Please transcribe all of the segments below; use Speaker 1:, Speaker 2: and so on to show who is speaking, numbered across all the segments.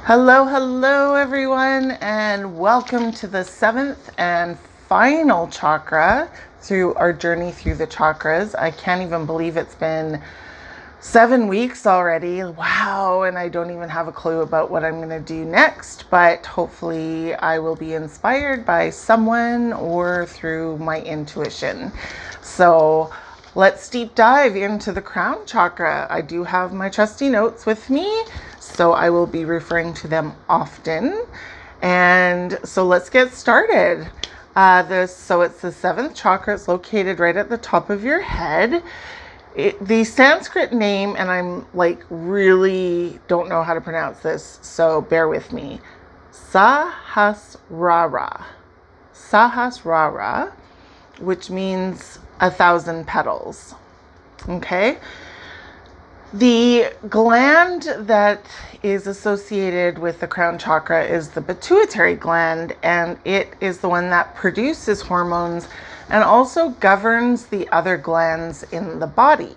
Speaker 1: Hello everyone, and welcome to the 7th and final chakra through our journey through the chakras. I can't even believe it's been 7 weeks already. Wow, and I don't even have a clue about what I'm going to do next, but hopefully I will be inspired by someone or through my intuition. So let's deep dive into the crown chakra. I do have my trusty notes with me, so I will be referring to them often. And so let's get started. So it's the 7th chakra. It's located right at the top of your head. The Sanskrit name, and I'm really don't know how to pronounce this, so bear with me. Sahasrara. Sahasrara, which means 1,000 petals. Okay? The gland that is associated with the crown chakra is the pituitary gland, and it is the one that produces hormones and also governs the other glands in the body.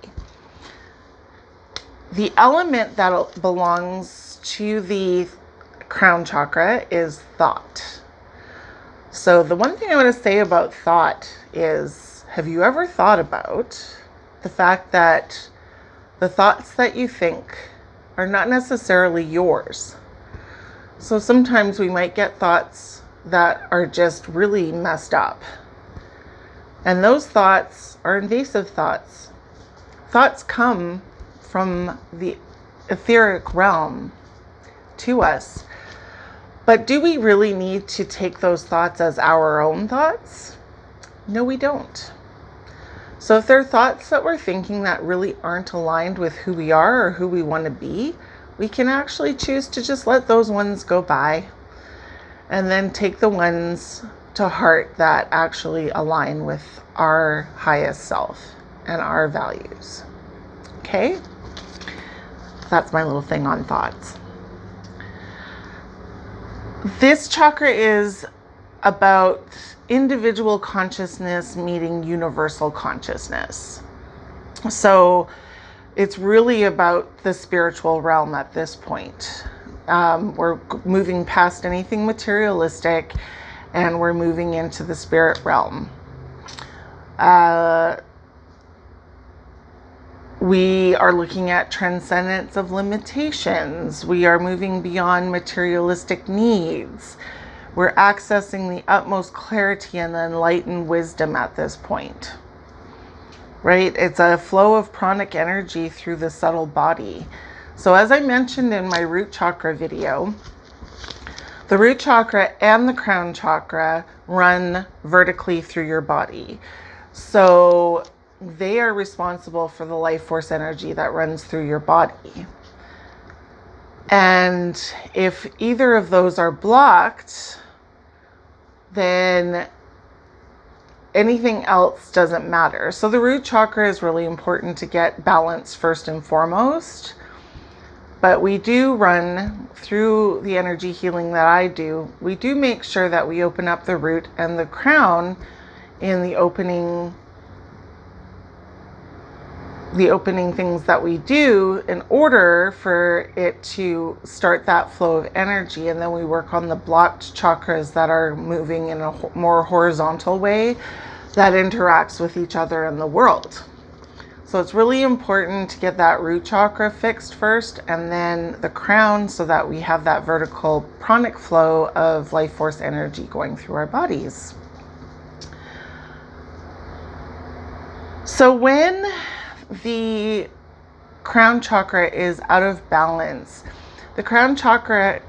Speaker 1: The element that belongs to the crown chakra is thought. So the one thing I want to say about thought is, have you ever thought about the fact that the thoughts that you think are not necessarily yours? So sometimes we might get thoughts that are just really messed up. And those thoughts are invasive thoughts. Thoughts come from the etheric realm to us. But do we really need to take those thoughts as our own thoughts? No, we don't. So if there are thoughts that we're thinking that really aren't aligned with who we are or who we want to be, we can actually choose to just let those ones go by and then take the ones to heart that actually align with our highest self and our values. Okay? That's my little thing on thoughts. This chakra is about individual consciousness meeting universal consciousness. So it's really about the spiritual realm at this point. We're moving past anything materialistic and we're moving into the spirit realm. We are looking at transcendence of limitations. We are moving beyond materialistic needs. We're accessing the utmost clarity and enlightened wisdom at this point, right? It's a flow of pranic energy through the subtle body. So as I mentioned in my root chakra video, the root chakra and the crown chakra run vertically through your body. So they are responsible for the life force energy that runs through your body. And if either of those are blocked, then anything else doesn't matter. So the root chakra is really important to get balance first and foremost. But we do run through the energy healing that I do. We do make sure that we open up the root and the crown in the opening things that we do in order for it to start that flow of energy. And then we work on the blocked chakras that are moving in a more horizontal way that interacts with each other in the world. So it's really important to get that root chakra fixed first and then the crown so that we have that vertical pranic flow of life force energy going through our bodies. So when the crown chakra is out of balance, the crown chakra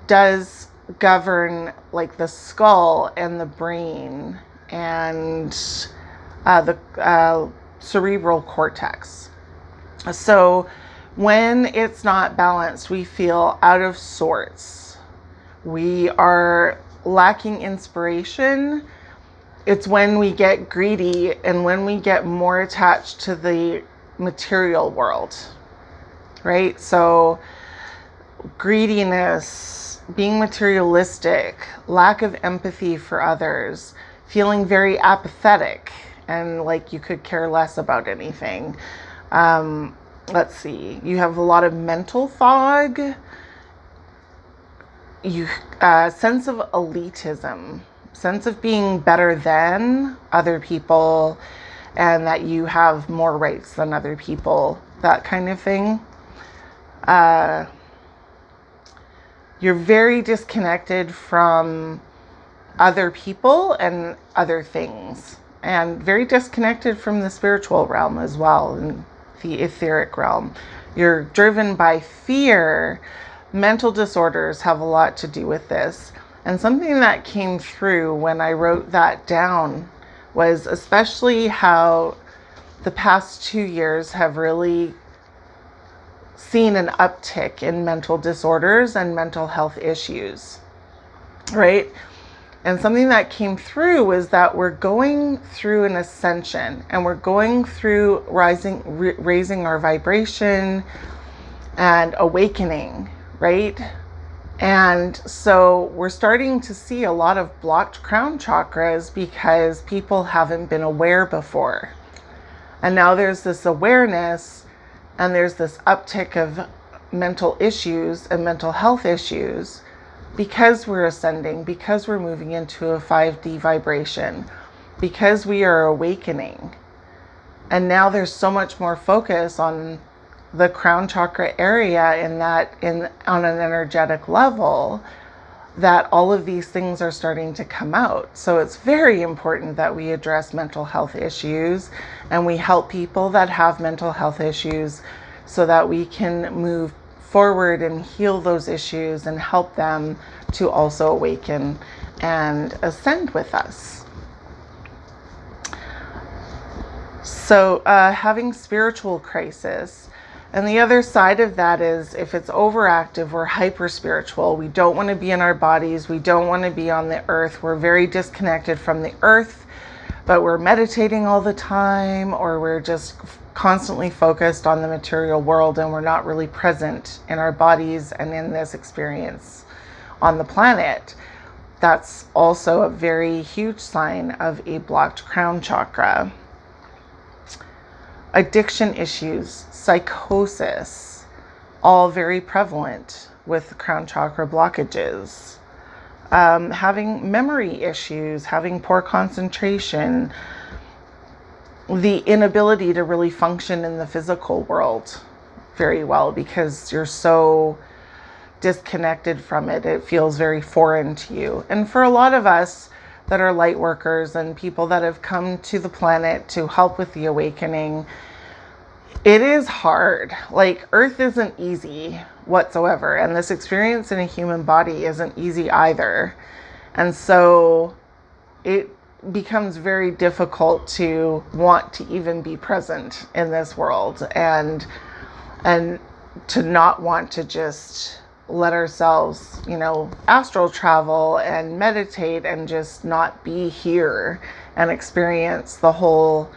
Speaker 1: does govern the skull and the brain and the cerebral cortex. So when it's not balanced, we feel out of sorts. We are lacking inspiration. It's when we get greedy and when we get more attached to the material world, right? So greediness, being materialistic, lack of empathy for others, feeling very apathetic and like you could care less about anything. Let's see, you have a lot of mental fog. sense of elitism, sense of being better than other people, and that you have more rights than other people, that kind of thing. You're very disconnected from other people and other things, and very disconnected from the spiritual realm as well, and the etheric realm. You're driven by fear. Mental disorders have a lot to do with this. And something that came through when I wrote that down was especially how the past 2 years have really seen an uptick in mental disorders and mental health issues, right? And something that came through was that we're going through an ascension, and we're going through raising our vibration and awakening, right? And so we're starting to see a lot of blocked crown chakras because people haven't been aware before. And now there's this awareness, and there's this uptick of mental issues and mental health issues because we're ascending, because we're moving into a 5D vibration, because we are awakening. And now there's so much more focus on the crown chakra area on an energetic level, that all of these things are starting to come out. So it's very important that we address mental health issues, and we help people that have mental health issues so that we can move forward and heal those issues and help them to also awaken and ascend with us. So having spiritual crisis. And the other side of that is if it's overactive, we're hyper spiritual. We don't want to be in our bodies. We don't want to be on the earth. We're very disconnected from the earth, but we're meditating all the time, or we're just constantly focused on the material world, and we're not really present in our bodies and in this experience on the planet. That's also a very huge sign of a blocked crown chakra. Addiction issues, psychosis, all very prevalent with crown chakra blockages. Having memory issues, having poor concentration, the inability to really function in the physical world very well because you're so disconnected from it. It feels very foreign to you. And for a lot of us that are light workers and people that have come to the planet to help with the awakening, it is hard. Like, Earth isn't easy whatsoever, and this experience in a human body isn't easy either. And so it becomes very difficult to want to even be present in this world, and to not want to just let ourselves, astral travel and meditate and just not be here and experience the whole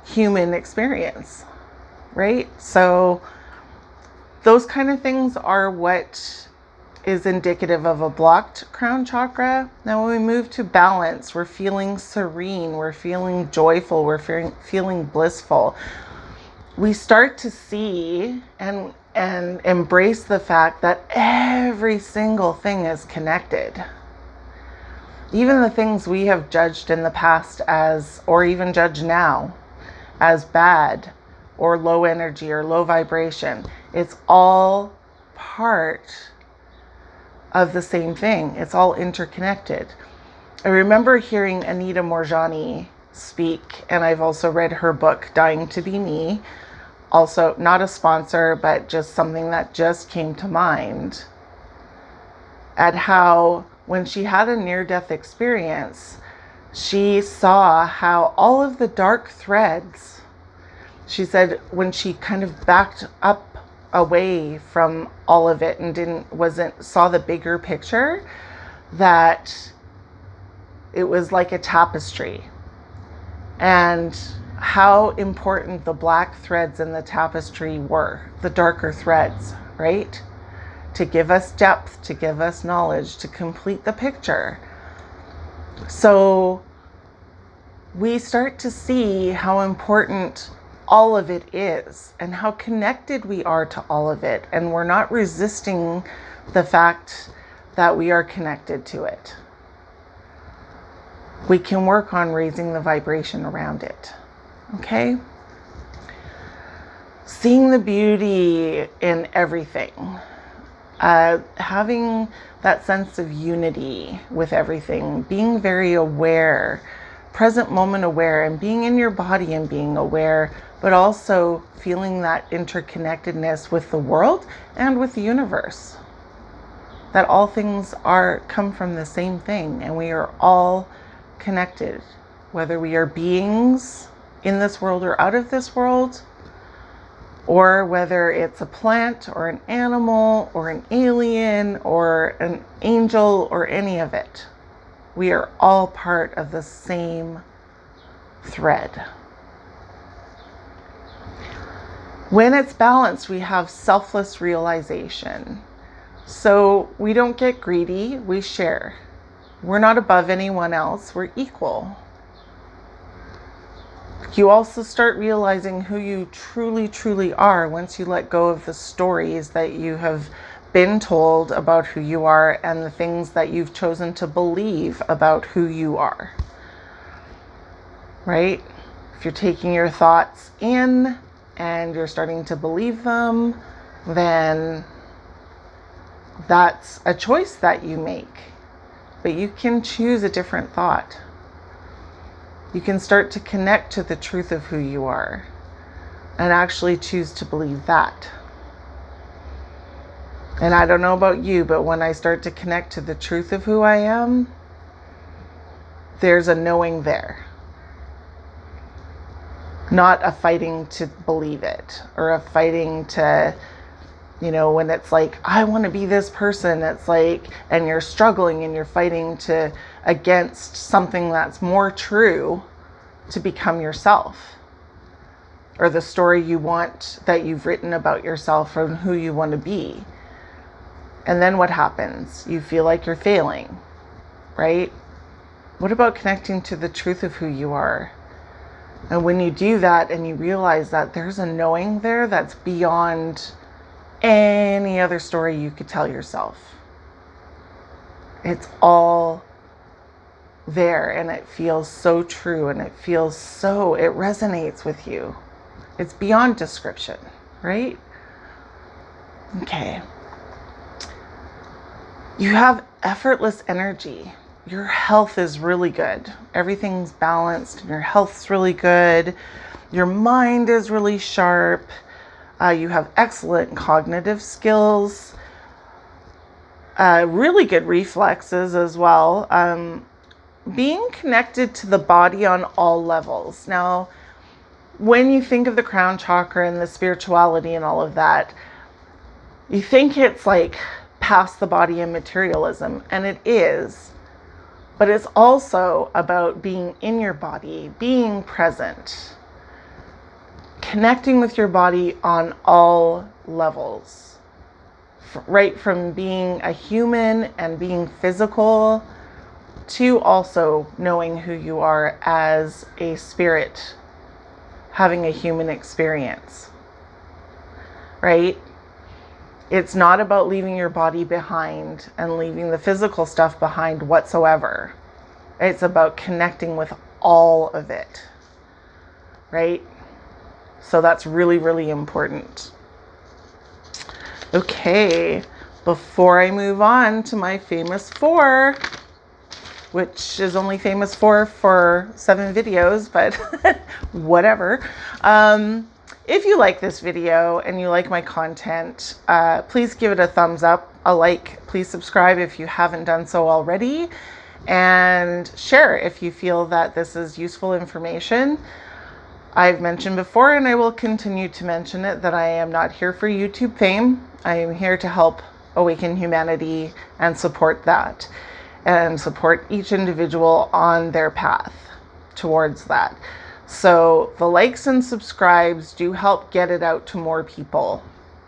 Speaker 1: human experience, right? So those kind of things are what is indicative of a blocked crown chakra. Now when we move to balance, we're feeling serene, we're feeling joyful, we're feeling blissful. We start to see and embrace the fact that every single thing is connected. Even the things we have judged in the past as, or even judge now as bad or low energy or low vibration, it's all part of the same thing. It's all interconnected. I remember hearing Anita Moorjani speak, and I've also read her book, Dying to Be Me. Also, not a sponsor, but just something that just came to mind, at how when she had a near-death experience, she saw how all of the dark threads, she said when she kind of backed up away from all of it and saw the bigger picture, that it was like a tapestry, and how important the black threads in the tapestry were, the darker threads, right? To give us depth, to give us knowledge, to complete the picture. So we start to see how important all of it is and how connected we are to all of it. And we're not resisting the fact that we are connected to it. We can work on raising the vibration around it. Okay? Seeing the beauty in everything. Having that sense of unity with everything. Being very aware, present moment aware, and being in your body and being aware, but also feeling that interconnectedness with the world and with the universe. That all things come from the same thing, and we are all connected, whether we are beings in this world or out of this world, or whether it's a plant or an animal or an alien or an angel or any of it. We are all part of the same thread. When it's balanced, we have selfless realization. So we don't get greedy, we share. We're not above anyone else, we're equal. You also start realizing who you truly, truly are once you let go of the stories that you have been told about who you are and the things that you've chosen to believe about who you are. Right? If you're taking your thoughts in and you're starting to believe them, then that's a choice that you make. But you can choose a different thought. You can start to connect to the truth of who you are and actually choose to believe that. And I don't know about you, but when I start to connect to the truth of who I am, there's a knowing there. Not a fighting to believe it or a fighting to, when it's like, I want to be this person, it's like, and you're struggling and you're fighting against something that's more true to become yourself, or the story you want that you've written about yourself and who you want to be. And then what happens? You feel like you're failing, right? What about connecting to the truth of who you are? And when you do that and you realize that there's a knowing there that's beyond any other story you could tell yourself. It's all there and it feels so true and it resonates with you. It's beyond description, right? Okay. You have effortless energy. Your health is really good. Everything's balanced and your health's really good. Your mind is really sharp. You have excellent cognitive skills, really good reflexes as well. Being connected to the body on all levels. Now, when you think of the crown chakra and the spirituality and all of that, you think it's like past the body and materialism, and it is. But it's also about being in your body, being present. Connecting with your body on all levels, right from being a human and being physical to also knowing who you are as a spirit, having a human experience, right? It's not about leaving your body behind and leaving the physical stuff behind whatsoever. It's about connecting with all of it, right? So that's really, really important. Okay, before I move on to my famous 4, which is only famous for 7 videos, but whatever. If you like this video and you like my content, please give it a thumbs up, a like. Please subscribe if you haven't done so already, and share if you feel that this is useful information. I've mentioned before, and I will continue to mention it, that I am not here for YouTube fame. I am here to help awaken humanity and support that, and support each individual on their path towards that. So the likes and subscribes do help get it out to more people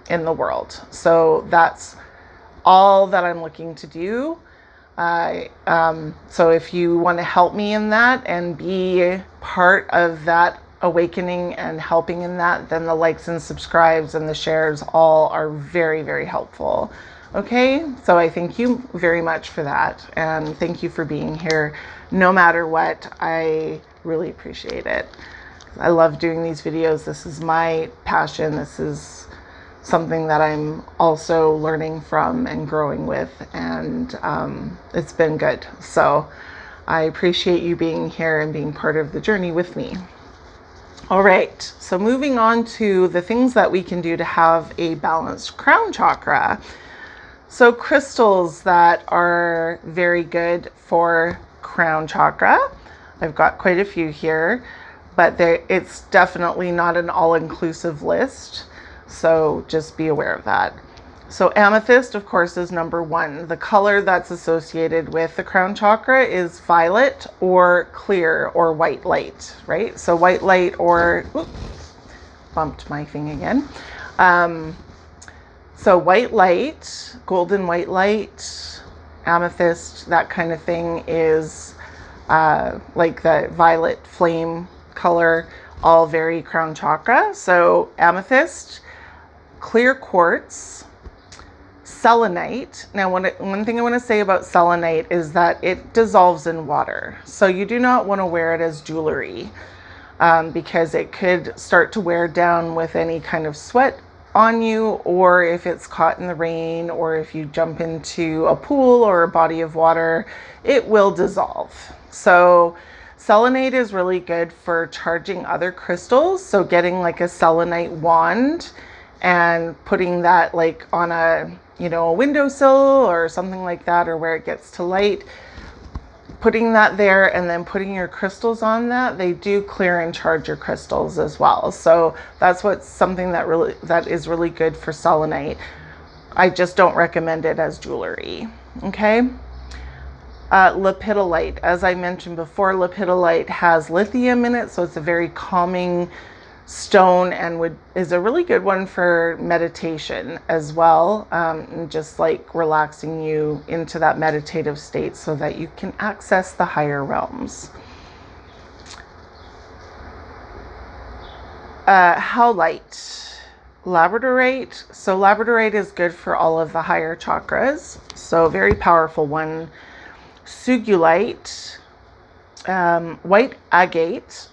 Speaker 1: in the world. So that's all that I'm looking to do. So if you want to help me in that and be part of that awakening and helping in that, then the likes and subscribes and the shares all are very, very helpful. Okay, so I thank you very much for that, and thank you for being here. No matter what, I really appreciate it. I love doing these videos. This is my passion. This is something that I'm also learning from and growing with, and it's been good. So I appreciate you being here and being part of the journey with me. All right, so moving on to the things that we can do to have a balanced crown chakra. So crystals that are very good for crown chakra. I've got quite a few here, but it's definitely not an all-inclusive list. So just be aware of that. So amethyst, of course, is number one. The color that's associated with the crown chakra is violet or clear or white light, right? So white light or, bumped my thing again. So white light, golden white light, amethyst, that kind of thing is like the violet flame color, all very crown chakra. So amethyst, clear quartz, selenite. Now, one thing I want to say about selenite is that it dissolves in water. So you do not want to wear it as jewelry because it could start to wear down with any kind of sweat on you, or if it's caught in the rain, or if you jump into a pool or a body of water, it will dissolve. So selenite is really good for charging other crystals. So getting like a selenite wand and putting that like on a windowsill or something like that, or where it gets to light, putting that there and then putting your crystals on that, they do clear and charge your crystals as well. So that's something that is really good for selenite. I just don't recommend it as jewelry. Okay. Lepidolite, as I mentioned before, lepidolite has lithium in it, so it's a very calming stone and is a really good one for meditation as well, and just like relaxing you into that meditative state so that you can access the higher realms. Howlite, labradorite. So labradorite is good for all of the higher chakras, so very powerful one. Sugulite, white agate,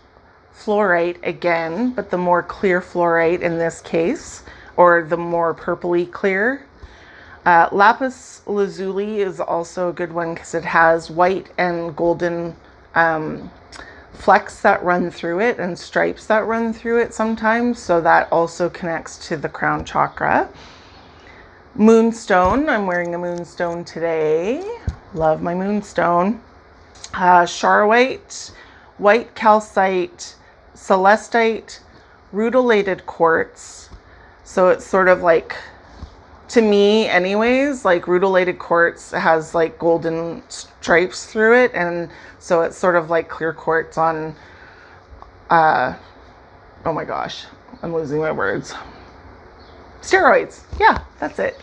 Speaker 1: fluorite again, but the more clear fluorite in this case, or the more purpley clear. Lapis lazuli is also a good one because it has white and golden flecks that run through it and stripes that run through it sometimes, so that also connects to the crown chakra. Moonstone, I'm wearing a moonstone today. Love my moonstone. Charoite, white calcite, celestite, rutilated quartz. So it's sort of like, to me anyways, like rutilated quartz has like golden stripes through it, and so it's sort of like clear quartz on oh my gosh, I'm losing my words. Steroids. Yeah, that's it.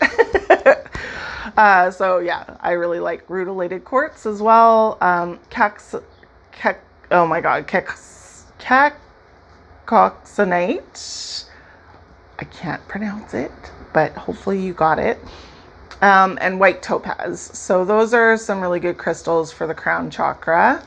Speaker 1: So yeah, I really like rutilated quartz as well. Cacoxanite. I can't pronounce it, but hopefully you got it. And white topaz. So those are some really good crystals for the crown chakra.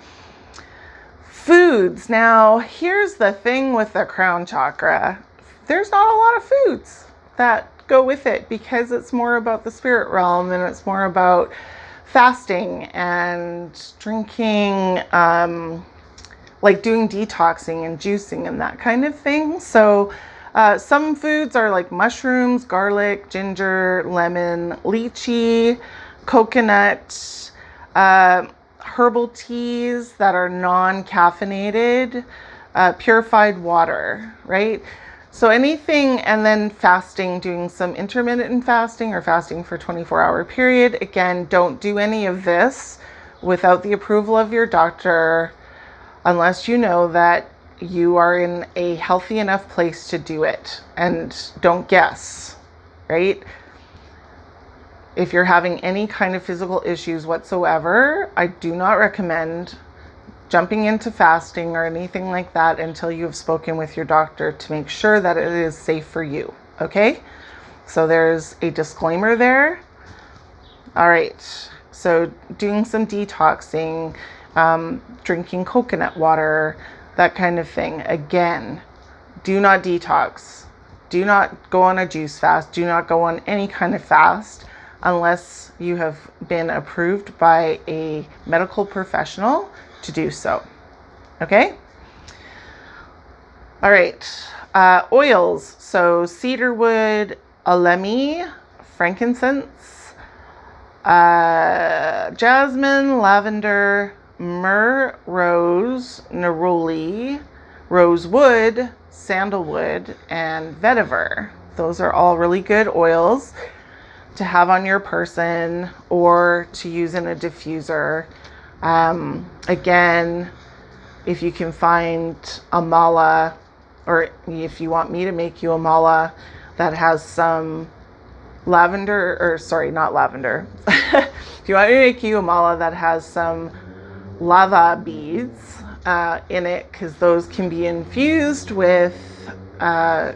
Speaker 1: Foods. Now, here's the thing with the crown chakra. There's not a lot of foods that go with it because it's more about the spirit realm, and it's more about fasting and drinking, like doing detoxing and juicing and that kind of thing. So some foods are like mushrooms, garlic, ginger, lemon, lychee, coconut, herbal teas that are non-caffeinated, purified water, right? So anything, and then fasting, doing some intermittent fasting or fasting for 24-hour period. Again, don't do any of this without the approval of your doctor unless you know that you are in a healthy enough place to do it, and don't guess, right? If you're having any kind of physical issues whatsoever, I do not recommend jumping into fasting or anything like that until you have spoken with your doctor to make sure that it is safe for you. Okay? So there's a disclaimer there. All right. So doing some detoxing, drinking coconut water, that kind of thing. Again, do not detox. Do not go on a juice fast. Do not go on any kind of fast unless you have been approved by a medical professional to do so. Okay? All right. Oils. So cedarwood, alemi, frankincense, jasmine, lavender, myrrh, rose, neroli, rosewood, sandalwood, and vetiver. Those are all really good oils to have on your person or to use in a diffuser. Again, if you can find a mala, or if you want me to make you a mala that has some lavender, or sorry, not lavender. If you want me to make you a mala that has some lava beads in it, because those can be infused with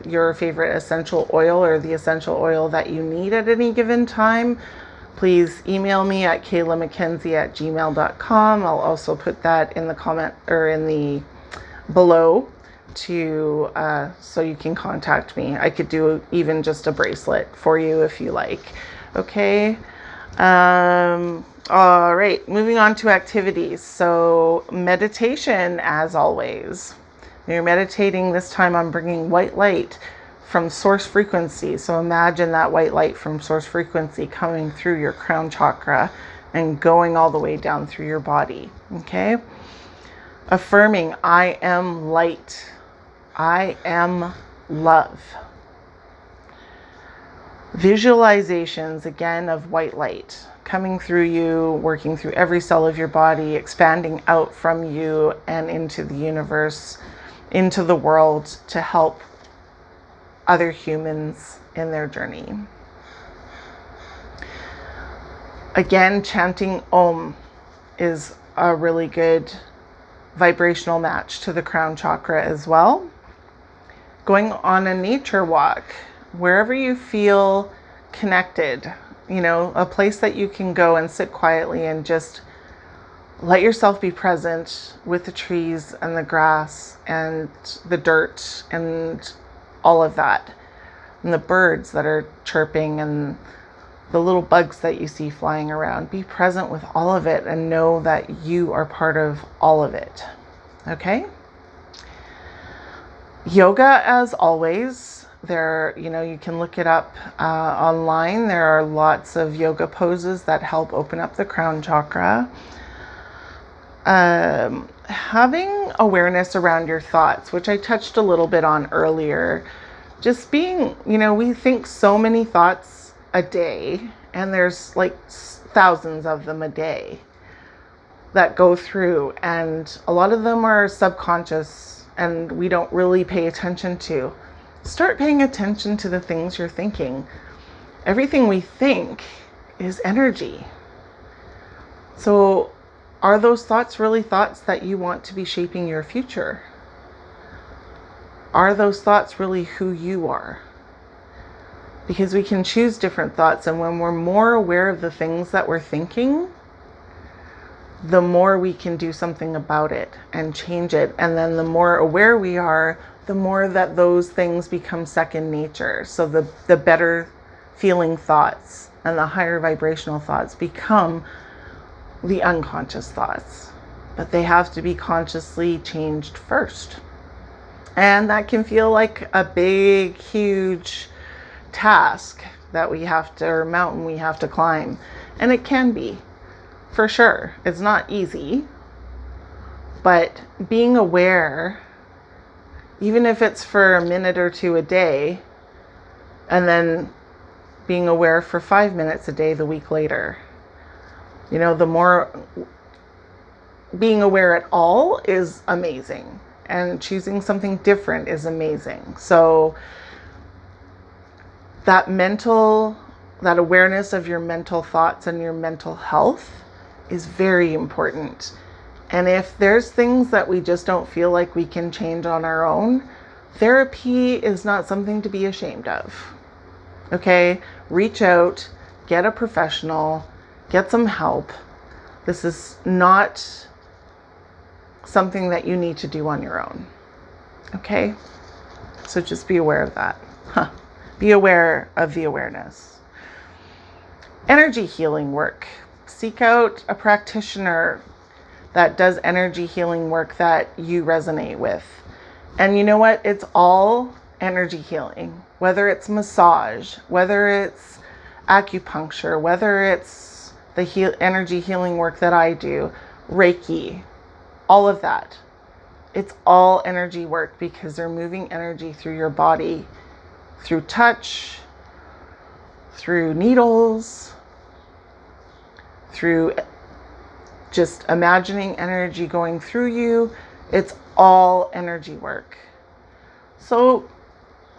Speaker 1: your favorite essential oil or the essential oil that you need at any given time, please email me at kaelahmakenzi@gmail.com. I'll also put that in the comment or in the below to so you can contact me. I could do even just a bracelet for you if you like. Okay. All right, moving on to activities. So meditation, as always. When you're meditating, this time I'm bringing white light from source frequency. So imagine that white light from source frequency coming through your crown chakra and going all the way down through your body. Okay. Affirming, I am light. I am love. Visualizations, again, of white light coming through you, working through every cell of your body, expanding out from you and into the universe, into the world to help other humans in their journey. Again, chanting Om is a really good vibrational match to the crown chakra as well. Going on a nature walk, wherever you feel connected, a place that you can go and sit quietly and just let yourself be present with the trees and the grass and the dirt and all of that, and the birds that are chirping and the little bugs that you see flying around. Be present with all of it and know that you are part of all of it. Okay? Yoga, as always, you can look it up online. There are lots of yoga poses that help open up the crown chakra. Having awareness around your thoughts, which I touched a little bit on earlier. Just being, we think so many thoughts a day, and there's like thousands of them a day that go through, and a lot of them are subconscious and we don't really pay attention to. Start paying attention to the things you're thinking. Everything we think is energy. So are those thoughts really thoughts that you want to be shaping your future? Are those thoughts really who you are? Because we can choose different thoughts, and when we're more aware of the things that we're thinking, the more we can do something about it and change it. And then the more aware we are, the more that those things become second nature. So the better feeling thoughts and the higher vibrational thoughts become the unconscious thoughts. But they have to be consciously changed first. And that can feel like a big, huge task that we have to, or mountain we have to climb. And it can be, for sure. It's not easy. But being aware, even if it's for a minute or two a day, and then being aware for 5 minutes a day the week later, the more being aware at all is amazing. And choosing something different is amazing. So that awareness of your mental thoughts and your mental health is very important. And if there's things that we just don't feel like we can change on our own, therapy is not something to be ashamed of. Okay? Reach out, get a professional, Get some help. This is not something that you need to do on your own. Okay? So just be aware of that. Be aware of the awareness. Energy healing work. Seek out a practitioner that does energy healing work that you resonate with. And you know what? It's all energy healing. Whether it's massage, whether it's acupuncture, whether it's the energy healing work that I do, Reiki, all of that. It's all energy work because they're moving energy through your body, through touch, through needles, through just imagining energy going through you. It's all energy work. So,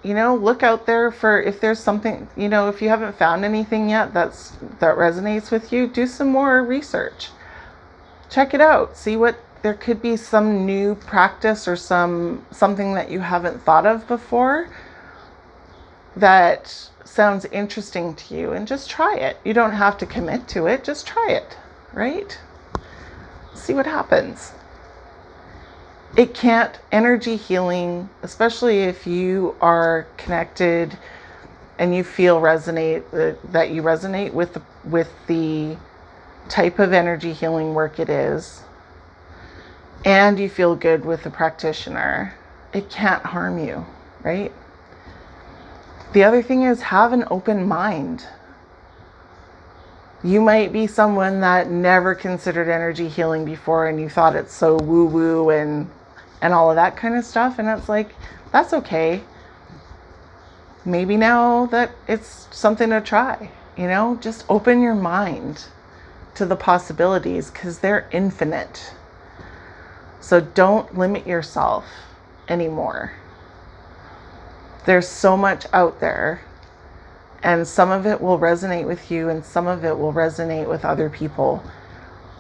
Speaker 1: look out there for if there's something, if you haven't found anything yet that resonates with you, do some more research. Check it out. See what there could be some new practice or something that you haven't thought of before that sounds interesting to you, and just try it. You don't have to commit to it. Just try it, right? See what happens. Energy healing, especially if you are connected and you feel that you resonate with the type of energy healing work it is, and you feel good with the practitioner, it can't harm you, right? The other thing is, have an open mind. You might be someone that never considered energy healing before, and you thought it's so woo-woo and all of that kind of stuff. And it's like, that's okay. Maybe now that it's something to try, just open your mind to the possibilities because they're infinite. So don't limit yourself anymore. There's so much out there, and some of it will resonate with you and some of it will resonate with other people.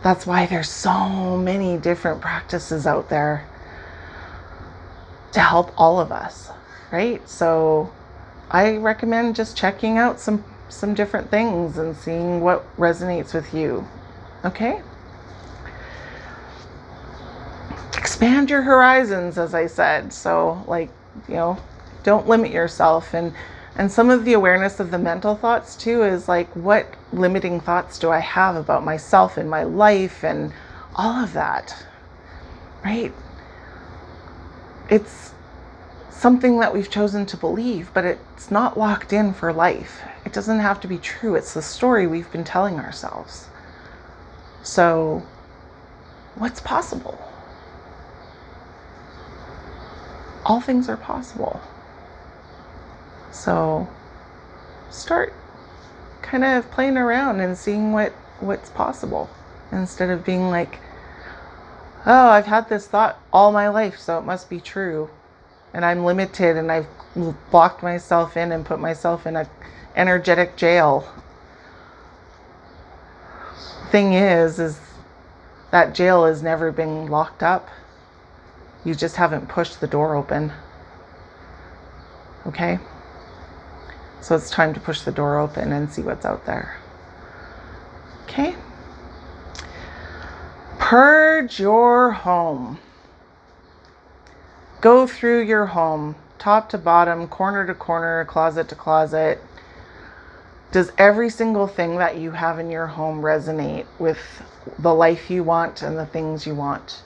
Speaker 1: That's why there's so many different practices out there to help all of us, right? So I recommend just checking out some different things and seeing what resonates with you. Okay? Expand your horizons, as I said. So don't limit yourself. And some of the awareness of the mental thoughts too is like, what limiting thoughts do I have about myself and my life and all of that, right? It's something that we've chosen to believe, but it's not locked in for life. It doesn't have to be true. It's the story we've been telling ourselves. So what's possible? All things are possible. So start kind of playing around and seeing what's possible, instead of being like, oh, I've had this thought all my life, so it must be true. And I'm limited and I've locked myself in and put myself in an energetic jail. Thing is that jail has never been locked up. You just haven't pushed the door open. Okay? So it's time to push the door open and see what's out there. Okay? Purge your home. Go through your home, top to bottom, corner to corner, closet to closet. Does every single thing that you have in your home resonate with the life you want and the things you want?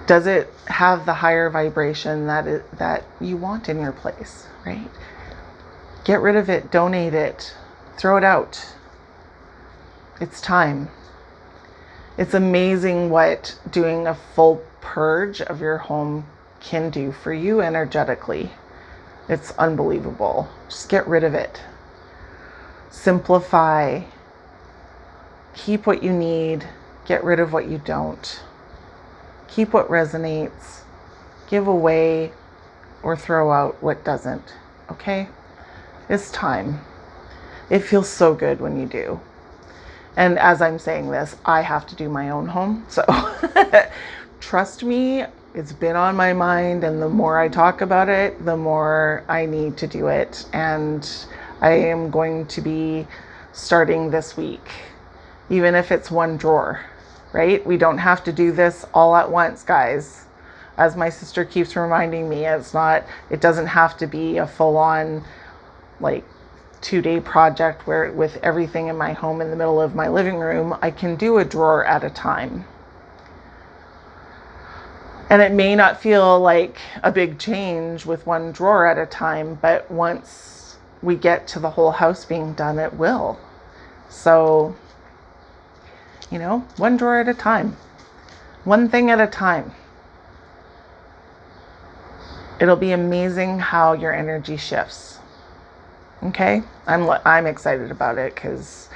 Speaker 1: Does it have the higher vibration that you want in your place, right? Get rid of it, donate it, throw it out. It's time. It's amazing what doing a full purge of your home can do for you energetically. It's unbelievable. Just get rid of it. Simplify. Keep what you need. Get rid of what you don't. Keep what resonates. Give away or throw out what doesn't. Okay? It's time. It feels so good when you do. And as I'm saying this, I have to do my own home. So trust me, it's been on my mind. And the more I talk about it, the more I need to do it. And I am going to be starting this week, even if it's one drawer, right? We don't have to do this all at once, guys. As my sister keeps reminding me, it doesn't have to be a full-on like 2-day project where with everything in my home in the middle of my living room. I can do a drawer at a time. And it may not feel like a big change with one drawer at a time, but once we get to the whole house being done, it will. So, one drawer at a time, one thing at a time. It'll be amazing how your energy shifts. Okay? I'm excited about it because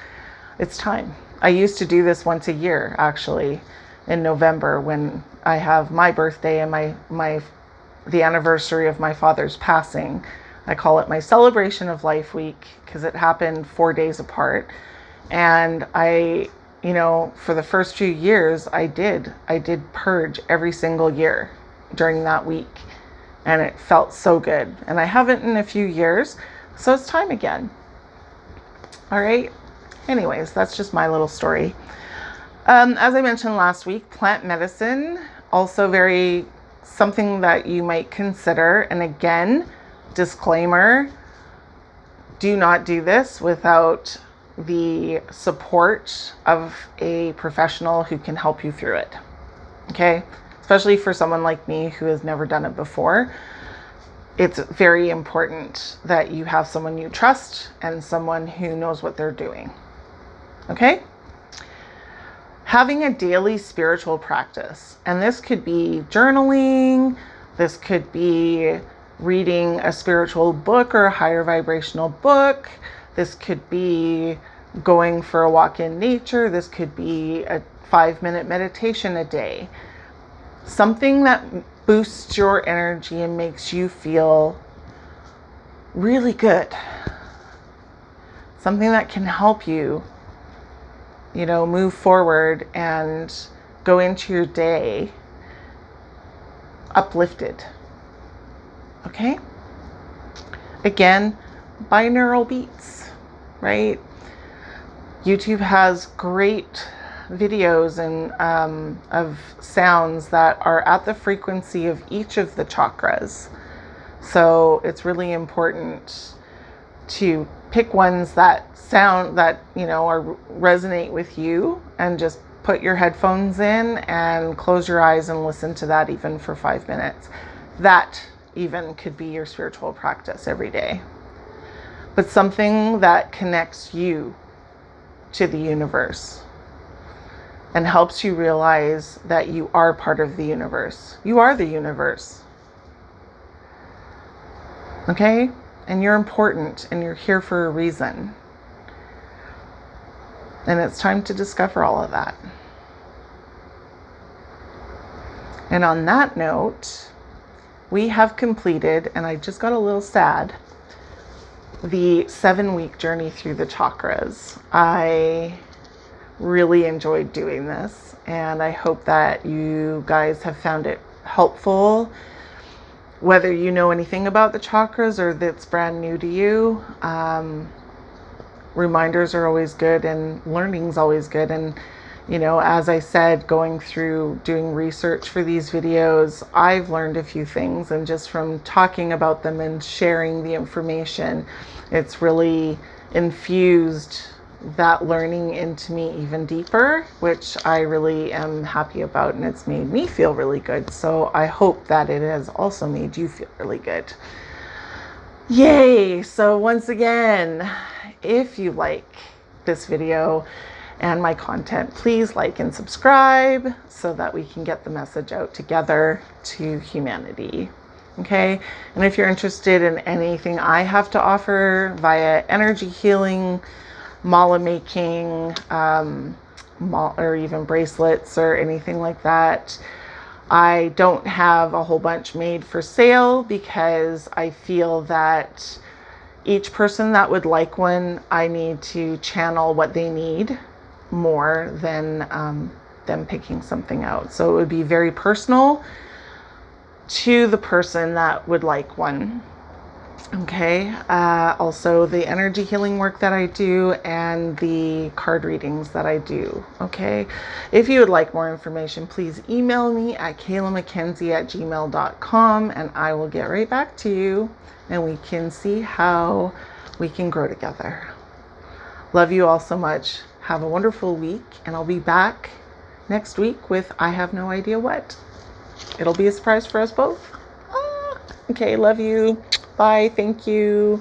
Speaker 1: it's time. I used to do this once a year, actually, in November when I have my birthday and the anniversary of my father's passing. I call it my celebration of life week because it happened 4 days apart. And for the first few years, I did purge every single year during that week. And it felt so good. And I haven't in a few years, so it's time again. All right. Anyways, that's just my little story. As I mentioned last week, plant medicine, also something that you might consider. And again, disclaimer, do not do this without the support of a professional who can help you through it. Okay? Especially for someone like me who has never done it before. It's very important that you have someone you trust and someone who knows what they're doing. Okay? Having a daily spiritual practice. And this could be journaling. This could be reading a spiritual book or a higher vibrational book. This could be going for a walk in nature. This could be a 5-minute meditation a day. Something that boosts your energy and makes you feel really good. Something that can help you, move forward and go into your day uplifted. Okay? Again, binaural beats, right? YouTube has great videos and of sounds that are at the frequency of each of the chakras. So it's really important to pick ones that sound that resonate with you, and just put your headphones in and close your eyes and listen to that even for 5 minutes. That even could be your spiritual practice every day. But something that connects you to the universe and helps you realize that you are part of the universe. You are the universe. Okay? And you're important, and you're here for a reason. And it's time to discover all of that. And on that note, we have completed, and I just got a little sad, the 7-week journey through the chakras. I really enjoyed doing this, and I hope that you guys have found it helpful. Whether you know anything about the chakras or that's brand new to you, reminders are always good, and learning's always good. And as I said, going through doing research for these videos, I've learned a few things, and just from talking about them and sharing the information, it's really infused that learning into me even deeper, which I really am happy about, and it's made me feel really good. So I hope that it has also made you feel really good. Yay! So once again, if you like this video and my content, please like and subscribe so that we can get the message out together to humanity. Okay? And if you're interested in anything I have to offer via energy healing, mala making, or even bracelets or anything like that, I don't have a whole bunch made for sale because I feel that each person that would like one, I need to channel what they need more than them picking something out. So it would be very personal to the person that would like one. Okay. Also, the energy healing work that I do and the card readings that I do. Okay. If you would like more information, please email me at kaelahmakenzi@gmail.com and I will get right back to you and we can see how we can grow together. Love you all so much. Have a wonderful week, and I'll be back next week with I have no idea what. It'll be a surprise for us both. Okay, love you. Bye. Thank you.